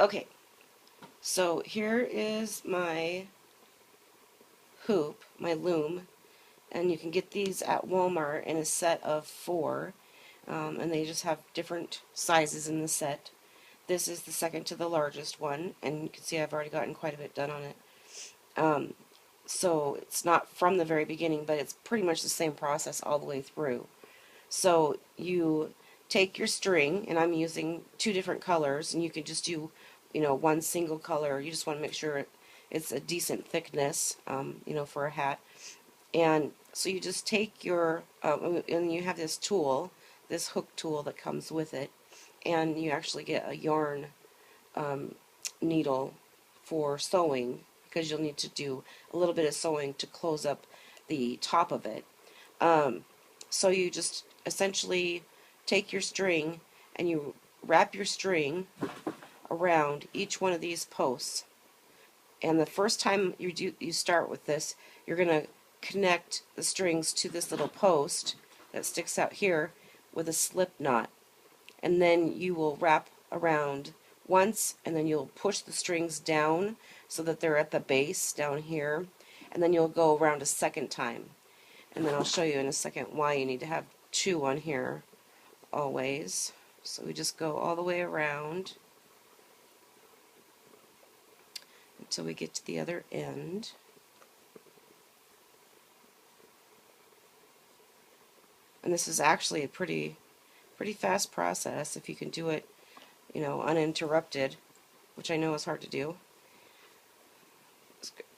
Okay, so here is my hoop, my loom, and you can get these at Walmart in a set of 4, and they just have different sizes in the set. This is the second to the largest one, and you can see I've already gotten quite a bit done on it. Um, so it's not from the very beginning, but it's pretty much the same process all the way through. So you take your string, and I'm using 2 different colors, and you can just do, one single color. You just want to make sure it's a decent thickness, for a hat. And so you just take your, and you have this tool, this hook tool that comes with it, and you actually get a yarn needle for sewing, because you'll need to do a little bit of sewing to close up the top of it. So you just essentially take your string and you wrap your string around each one of these posts. And the first time you start with this, you're going to connect the strings to this little post that sticks out here with a slip knot. And then you will wrap around once, and then you'll push the strings down so that they're at the base down here, and then you'll go around a second time. And then I'll show you in a second why you need to have 2 on here always. So we just go all the way around until we get to the other end. And this is actually a pretty fast process if you can do it, uninterrupted, which I know is hard to do.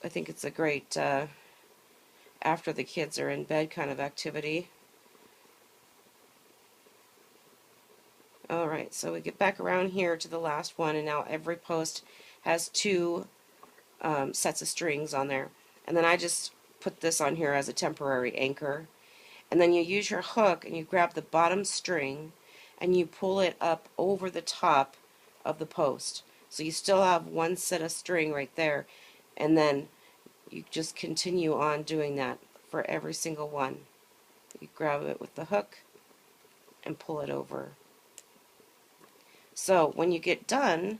I think it's a great after the kids are in bed kind of activity. Alright, so we get back around here to the last one, and now every post has 2 sets of strings on there. And then I just put this on here as a temporary anchor. And then you use your hook and you grab the bottom string and you pull it up over the top of the post. So you still have 1 set of string right there, and then you just continue on doing that for every single one. You grab it with the hook and pull it over. So when you get done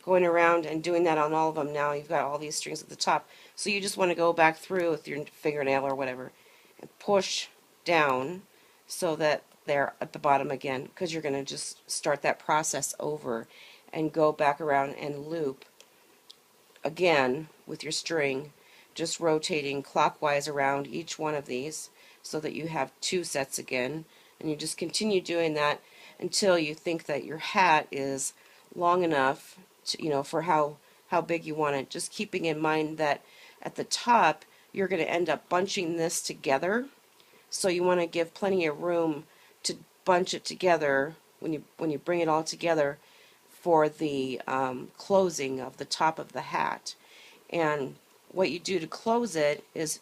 going around and doing that on all of them, now you've got all these strings at the top. So you just want to go back through with your fingernail or whatever and push down so that they're at the bottom again, because you're going to just start that process over and go back around and loop again with your string, just rotating clockwise around each one of these so that you have 2 sets again. And you just continue doing that until you think that your hat is long enough to, for how big you want it. Just keeping in mind that at the top you're going to end up bunching this together, so you want to give plenty of room to bunch it together when you bring it all together for the closing of the top of the hat. And what you do to close it is,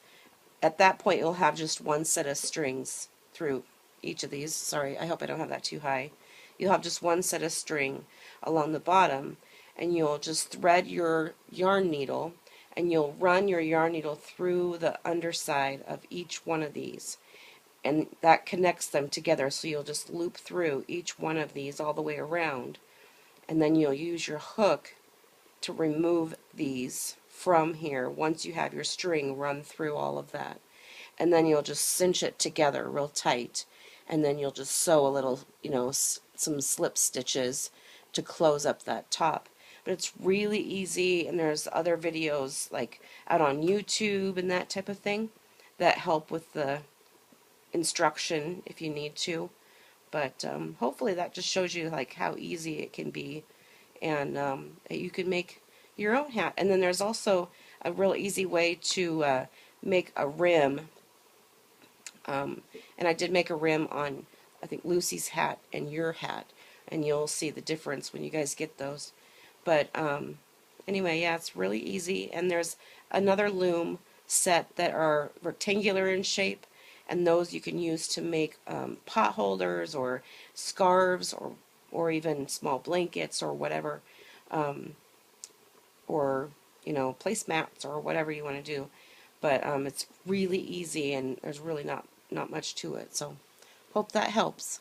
at that point you'll have just 1 set of strings through each of these. Sorry, I hope I don't have that too high. You'll have just 1 set of string along the bottom, and you'll just thread your yarn needle, and you'll run your yarn needle through the underside of each one of these, and that connects them together. So you'll just loop through each one of these all the way around, and then you'll use your hook to remove these from here once you have your string run through all of that. And then you'll just cinch it together real tight, and then you'll just sew a little, some slip stitches to close up that top. But it's really easy, and there's other videos like out on YouTube and that type of thing that help with the instruction if you need to. But hopefully that just shows you like how easy it can be, and you can make your own hat. And then there's also a real easy way to make a rim. And I did make a rim on, I think, Lucy's hat and your hat, and you'll see the difference when you guys get those. But anyway, yeah, it's really easy. And there's another loom set that are rectangular in shape, and those you can use to make pot holders or scarves or even small blankets or whatever, or placemats or whatever you want to do. But it's really easy, and there's really not much to it. So hope that helps.